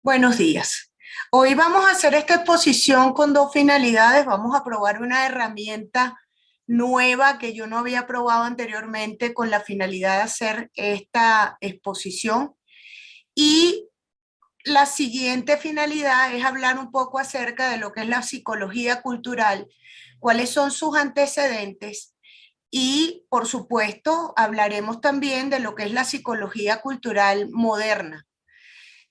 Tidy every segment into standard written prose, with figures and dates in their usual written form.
Buenos días. Hoy vamos a hacer esta exposición con dos finalidades. Vamos a probar una herramienta nueva que yo no había probado anteriormente con la finalidad de hacer esta exposición. Y la siguiente finalidad es hablar un poco acerca de lo que es la psicología cultural, cuáles son sus antecedentes y, por supuesto, hablaremos también de lo que es la psicología cultural moderna.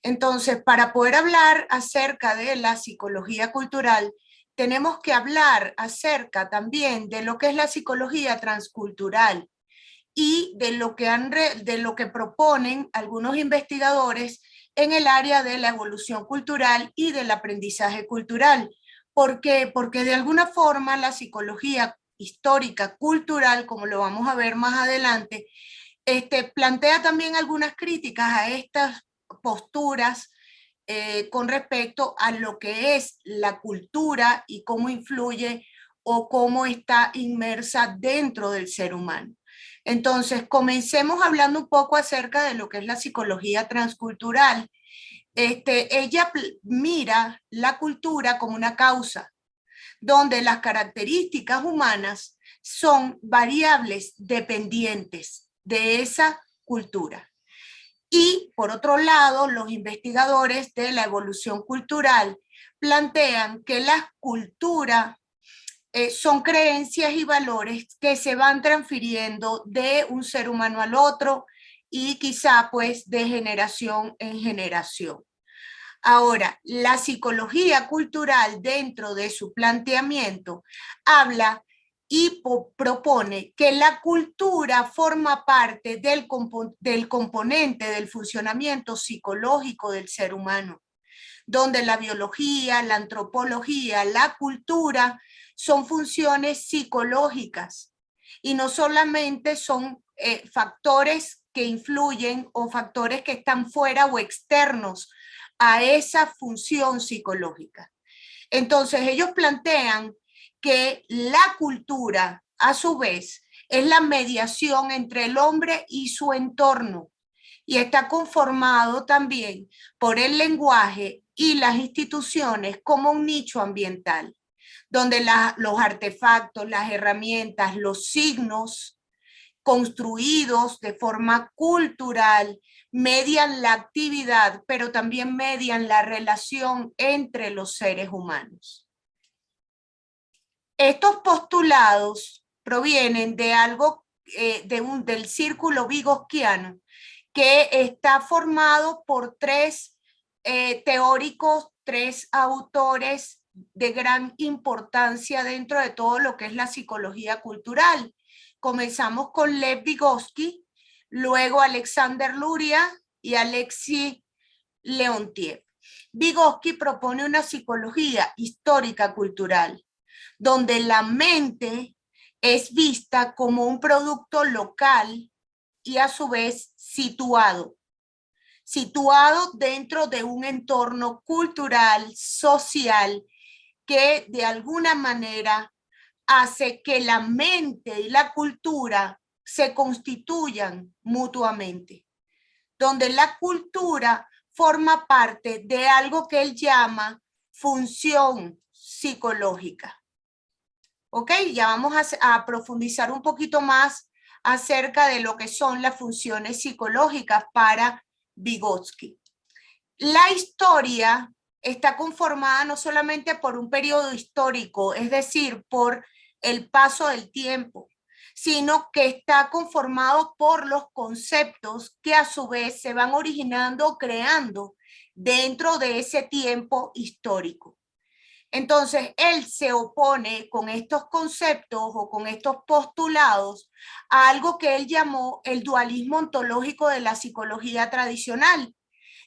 Entonces, para poder hablar acerca de la psicología cultural, tenemos que hablar acerca también de lo que es la psicología transcultural y de lo que proponen algunos investigadores en el área de la evolución cultural y del aprendizaje cultural. ¿Por qué? Porque de alguna forma la psicología histórica cultural, como lo vamos a ver más adelante, plantea también algunas críticas a estas posturas con respecto a lo que es la cultura y cómo influye o cómo está inmersa dentro del ser humano. Entonces, comencemos hablando un poco acerca de lo que es la psicología transcultural. Ella mira la cultura como una causa, donde las características humanas son variables dependientes de esa cultura. Y por otro lado, los investigadores de la evolución cultural plantean que la cultura son creencias y valores que se van transfiriendo de un ser humano al otro y quizá pues de generación en generación. Ahora, la psicología cultural dentro de su planteamiento habla y propone que la cultura forma parte del componente del funcionamiento psicológico del ser humano, donde la biología, la antropología, la cultura son funciones psicológicas y no solamente son factores que influyen o factores que están fuera o externos a esa función psicológica. Entonces, ellos plantean que la cultura, a su vez, es la mediación entre el hombre y su entorno y está conformado también por el lenguaje y las instituciones como un nicho ambiental, donde los artefactos, las herramientas, los signos construidos de forma cultural median la actividad, pero también median la relación entre los seres humanos. Estos postulados provienen de algo, del círculo vygotsquiano, que está formado por tres teóricos, tres autores de gran importancia dentro de todo lo que es la psicología cultural. Comenzamos con Lev Vygotsky, luego Alexander Luria y Alexis Leontiev. Vygotsky propone una psicología histórica cultural, donde la mente es vista como un producto local y a su vez situado dentro de un entorno cultural, social, que de alguna manera hace que la mente y la cultura se constituyan mutuamente, donde la cultura forma parte de algo que él llama función psicológica. ¿Ok? Ya vamos a profundizar un poquito más acerca de lo que son las funciones psicológicas para Vygotsky. La historia está conformada no solamente por un periodo histórico, es decir, por el paso del tiempo, sino que está conformado por los conceptos que a su vez se van originando o creando dentro de ese tiempo histórico. Entonces, él se opone con estos conceptos o con estos postulados a algo que él llamó el dualismo ontológico de la psicología tradicional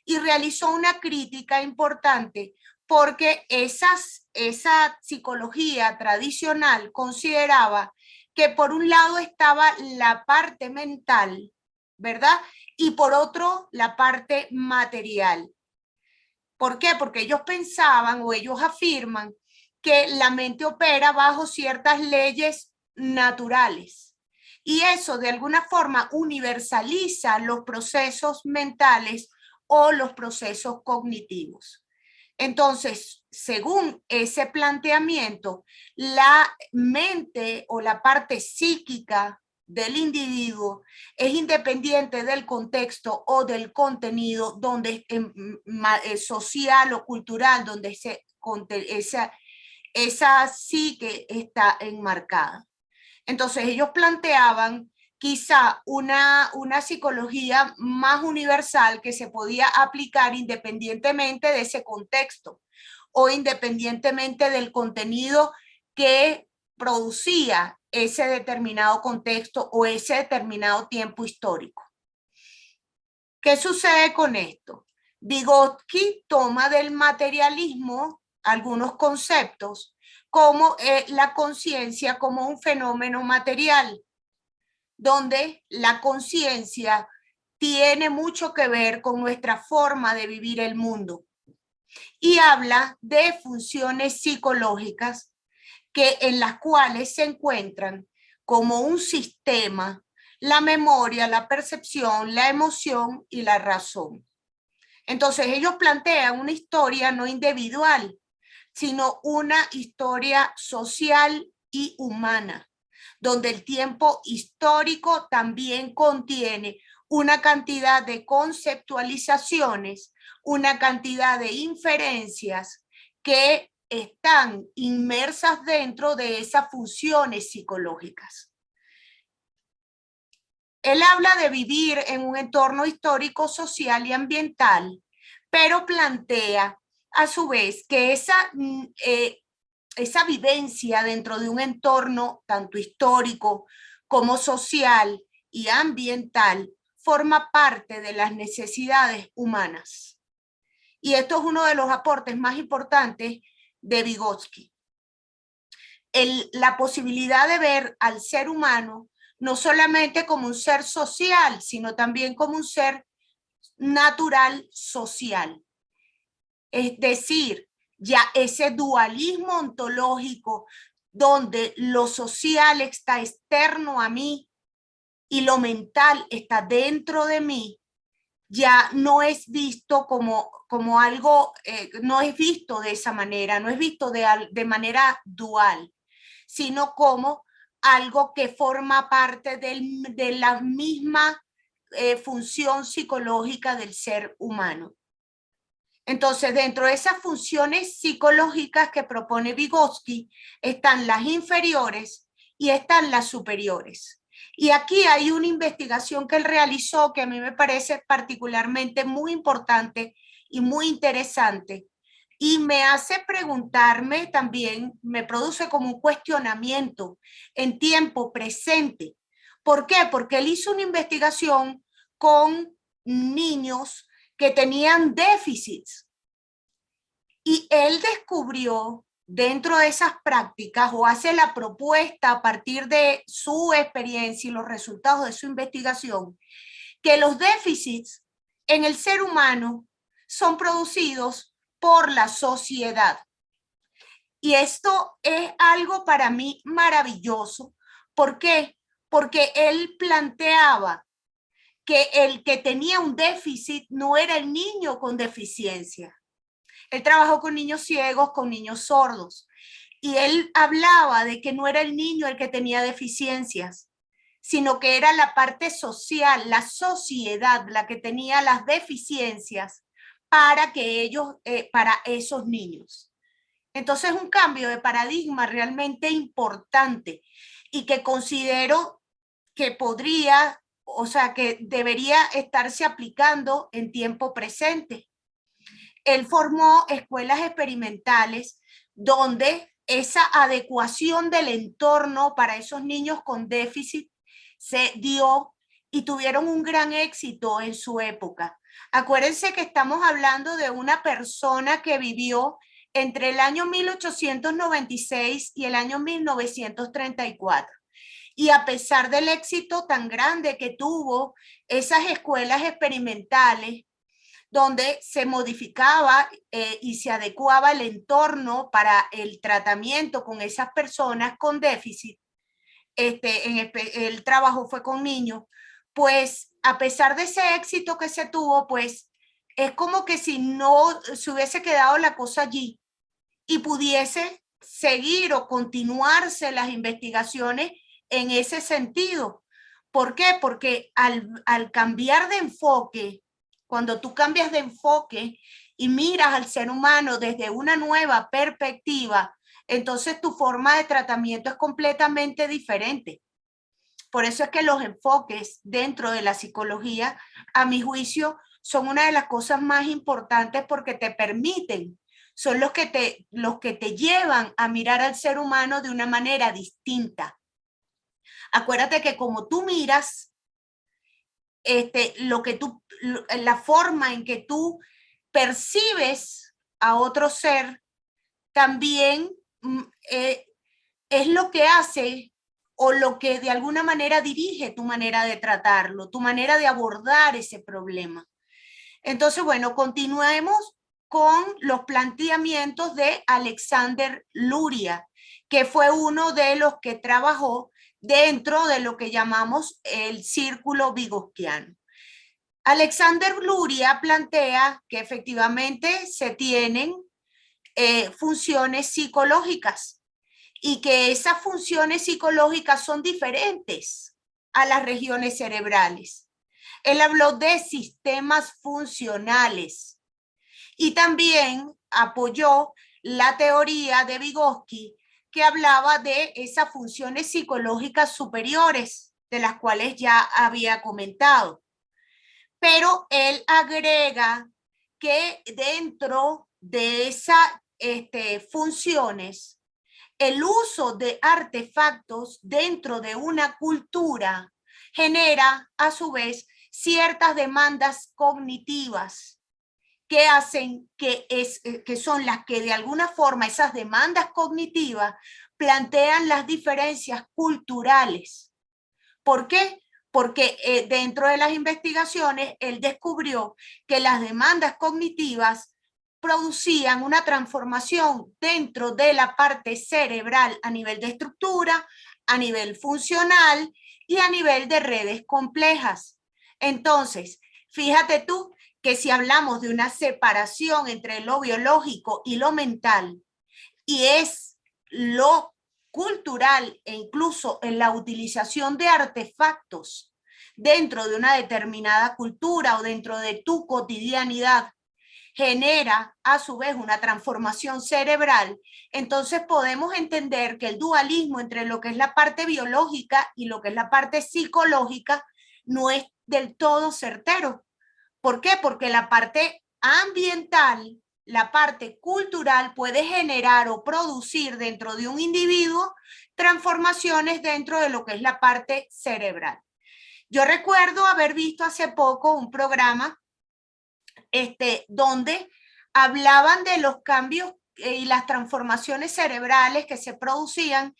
y realizó una crítica importante porque esa psicología tradicional consideraba que por un lado estaba la parte mental, ¿verdad? Y por otro, la parte material. ¿Por qué? Porque ellos pensaban o ellos afirman que la mente opera bajo ciertas leyes naturales. Y eso de alguna forma universaliza los procesos mentales o los procesos cognitivos. Entonces, según ese planteamiento, la mente o la parte psíquica del individuo es independiente del contexto o del contenido donde, social o cultural donde esa psique está enmarcada. Entonces ellos planteaban quizá una psicología más universal que se podía aplicar independientemente de ese contexto o independientemente del contenido que producía ese determinado contexto o ese determinado tiempo histórico. ¿Qué sucede con esto? Vygotsky toma del materialismo algunos conceptos como la conciencia como un fenómeno material, donde la conciencia tiene mucho que ver con nuestra forma de vivir el mundo. Y habla de funciones psicológicas en las cuales se encuentran como un sistema la memoria, la percepción, la emoción y la razón. Entonces ellos plantean una historia no individual, sino una historia social y humana, donde el tiempo histórico también contiene una cantidad de conceptualizaciones, una cantidad de inferencias que están inmersas dentro de esas funciones psicológicas. Él habla de vivir en un entorno histórico, social y ambiental, pero plantea a su vez que esa vivencia dentro de un entorno tanto histórico como social y ambiental forma parte de las necesidades humanas. Y esto es uno de los aportes más importantes de Vygotsky. La posibilidad de ver al ser humano no solamente como un ser social, sino también como un ser natural social. Es decir, ya ese dualismo ontológico donde lo social está externo a mí y lo mental está dentro de mí, ya no es visto como algo, no es visto de esa manera, no es visto de manera dual, sino como algo que forma parte de la misma función psicológica del ser humano. Entonces, dentro de esas funciones psicológicas que propone Vygotsky, están las inferiores y están las superiores. Y aquí hay una investigación que él realizó que a mí me parece particularmente muy importante y muy interesante. Y me hace preguntarme también, me produce como un cuestionamiento en tiempo presente. ¿Por qué? Porque él hizo una investigación con niños que tenían déficits. Y él descubrió dentro de esas prácticas o hace la propuesta a partir de su experiencia y los resultados de su investigación, que los déficits en el ser humano son producidos por la sociedad. Y esto es algo para mí maravilloso. ¿Por qué? Porque él planteaba que el que tenía un déficit no era el niño con deficiencia. Él trabajó con niños ciegos, con niños sordos. Y él hablaba de que no era el niño el que tenía deficiencias, sino que era la parte social, la sociedad, la que tenía las deficiencias para para esos niños. Entonces, un cambio de paradigma realmente importante y que considero que que debería estarse aplicando en tiempo presente. Él formó escuelas experimentales donde esa adecuación del entorno para esos niños con déficit se dio y tuvieron un gran éxito en su época. Acuérdense que estamos hablando de una persona que vivió entre el año 1896 y el año 1934. Y a pesar del éxito tan grande que tuvo esas escuelas experimentales, donde se modificaba y se adecuaba el entorno para el tratamiento con esas personas con déficit, el trabajo fue con niños, pues a pesar de ese éxito que se tuvo, pues Es como que si no se hubiese quedado la cosa allí y pudiese seguir o continuarse las investigaciones en ese sentido. ¿Por qué? Porque al cambiar de enfoque, cuando tú cambias de enfoque y miras al ser humano desde una nueva perspectiva, entonces tu forma de tratamiento es completamente diferente. Por eso es que los enfoques dentro de la psicología, a mi juicio, son una de las cosas más importantes porque te permiten, son los que te llevan a mirar al ser humano de una manera distinta. Acuérdate que como tú miras, la forma en que tú percibes a otro ser, también eh, es lo que hace o lo que de alguna manera dirige tu manera de tratarlo, tu manera de abordar ese problema. Entonces, bueno, continuemos con los planteamientos de Alexander Luria, que fue uno de los que trabajó dentro de lo que llamamos el círculo vygotsquiano. Alexander Luria plantea que efectivamente se tienen funciones psicológicas y que esas funciones psicológicas son diferentes a las regiones cerebrales. Él habló de sistemas funcionales y también apoyó la teoría de Vygotsky que hablaba de esas funciones psicológicas superiores, de las cuales ya había comentado. Pero él agrega que dentro de esas funciones, el uso de artefactos dentro de una cultura genera a su vez ciertas demandas cognitivas que hacen que son las que de alguna forma esas demandas cognitivas plantean las diferencias culturales. ¿Por qué? Porque dentro de las investigaciones él descubrió que las demandas cognitivas producían una transformación dentro de la parte cerebral a nivel de estructura, a nivel funcional y a nivel de redes complejas. Entonces, fíjate tú que si hablamos de una separación entre lo biológico y lo mental, y es lo cultural e incluso en la utilización de artefactos dentro de una determinada cultura o dentro de tu cotidianidad, genera a su vez una transformación cerebral, entonces podemos entender que el dualismo entre lo que es la parte biológica y lo que es la parte psicológica no es del todo certero. ¿Por qué? Porque la parte ambiental, la parte cultural puede generar o producir dentro de un individuo transformaciones dentro de lo que es la parte cerebral. Yo recuerdo haber visto hace poco un programa donde hablaban de los cambios y las transformaciones cerebrales que se producían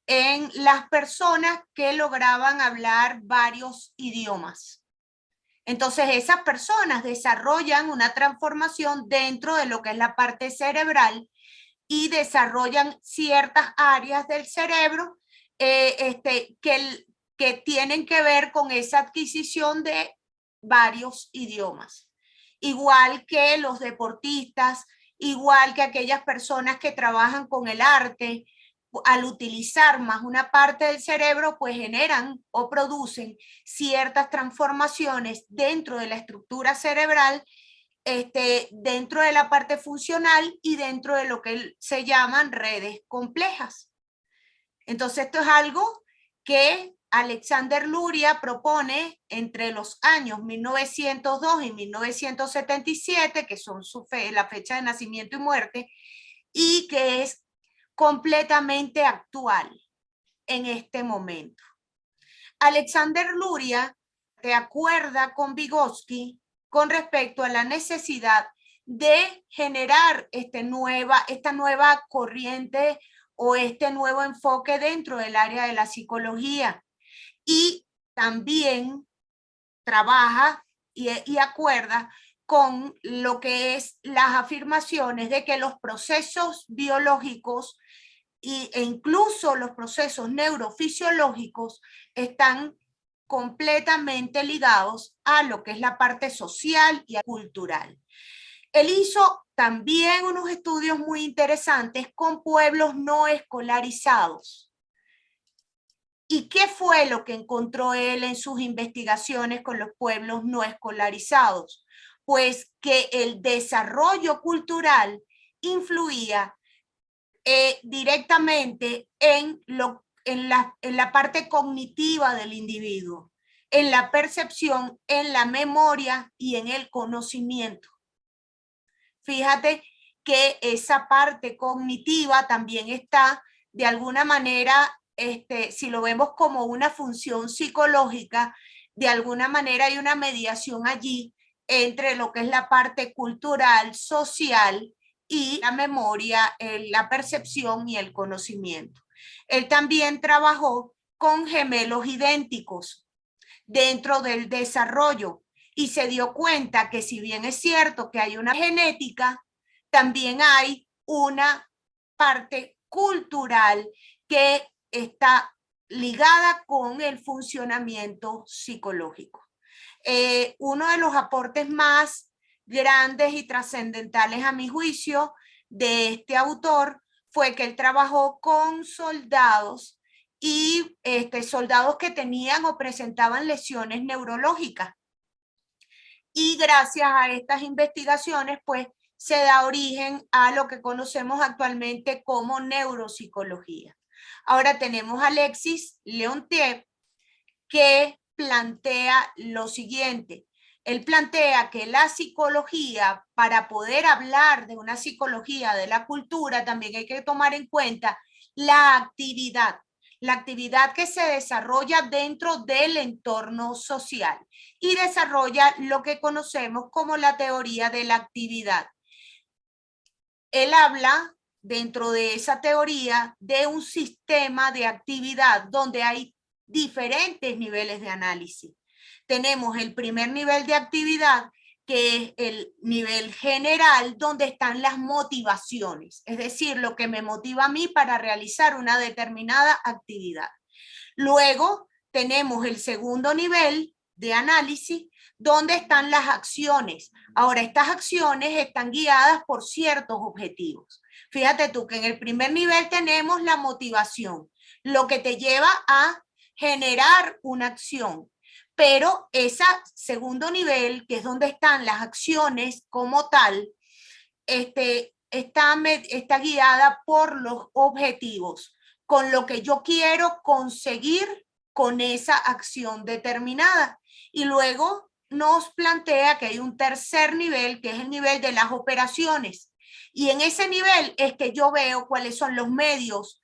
en las personas que lograban hablar varios idiomas. Entonces esas personas desarrollan una transformación dentro de lo que es la parte cerebral y desarrollan ciertas áreas del cerebro que tienen que ver con esa adquisición de varios idiomas. Igual que los deportistas, igual que aquellas personas que trabajan con el arte, al utilizar más una parte del cerebro, pues generan o producen ciertas transformaciones dentro de la estructura cerebral, dentro de la parte funcional y dentro de lo que se llaman redes complejas. Entonces esto es algo que Alexander Luria propone entre los años 1902 y 1977, que son la fecha de nacimiento y muerte, y que es completamente actual en este momento. Alexander Luria te acuerda con Vygotsky con respecto a la necesidad de generar esta nueva corriente o este nuevo enfoque dentro del área de la psicología. Y también trabaja y acuerda con lo que es las afirmaciones de que los procesos biológicos e incluso los procesos neurofisiológicos están completamente ligados a lo que es la parte social y cultural. Él hizo también unos estudios muy interesantes con pueblos no escolarizados. ¿Y qué fue lo que encontró él en sus investigaciones con los pueblos no escolarizados? Pues que el desarrollo cultural influía directamente en la parte cognitiva del individuo, en la percepción, en la memoria y en el conocimiento. Fíjate que esa parte cognitiva también está de alguna manera, si lo vemos como una función psicológica, de alguna manera hay una mediación allí entre lo que es la parte cultural, social y la memoria, la percepción y el conocimiento. Él también trabajó con gemelos idénticos dentro del desarrollo y se dio cuenta que si bien es cierto que hay una genética, también hay una parte cultural que está ligada con el funcionamiento psicológico. Uno de los aportes más grandes y trascendentales a mi juicio de este autor fue que él trabajó con soldados y soldados que tenían o presentaban lesiones neurológicas. Y gracias a estas investigaciones, pues, se da origen a lo que conocemos actualmente como neuropsicología. Ahora tenemos a Alexis Leontief, que plantea lo siguiente. Él plantea que la psicología, para poder hablar de una psicología de la cultura, también hay que tomar en cuenta la actividad que se desarrolla dentro del entorno social y desarrolla lo que conocemos como la teoría de la actividad. Él habla dentro de esa teoría de un sistema de actividad donde hay diferentes niveles de análisis. Tenemos el primer nivel de actividad, que es el nivel general, donde están las motivaciones, es decir, lo que me motiva a mí para realizar una determinada actividad. Luego tenemos el segundo nivel de análisis, donde están las acciones. Ahora, estas acciones están guiadas por ciertos objetivos. Fíjate tú que en el primer nivel tenemos la motivación, lo que te lleva a generar una acción. Pero ese segundo nivel, que es donde están las acciones como tal, está guiada por los objetivos, con lo que yo quiero conseguir con esa acción determinada. Y luego nos plantea que hay un tercer nivel, que es el nivel de las operaciones. Y en ese nivel es que yo veo cuáles son los medios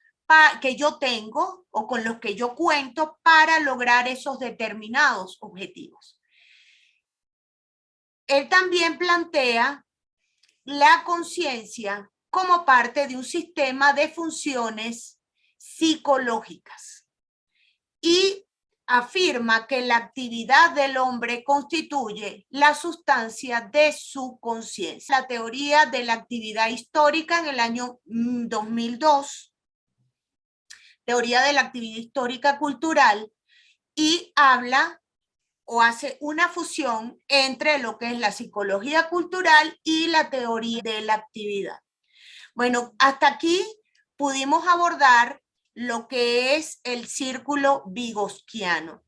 que yo tengo o con los que yo cuento para lograr esos determinados objetivos. Él también plantea la conciencia como parte de un sistema de funciones psicológicas y afirma que la actividad del hombre constituye la sustancia de su conciencia. La teoría de la actividad histórica en el año 2002, teoría de la actividad histórica cultural, y habla o hace una fusión entre lo que es la psicología cultural y la teoría de la actividad. Bueno, hasta aquí pudimos abordar lo que es el círculo vygotsquiano.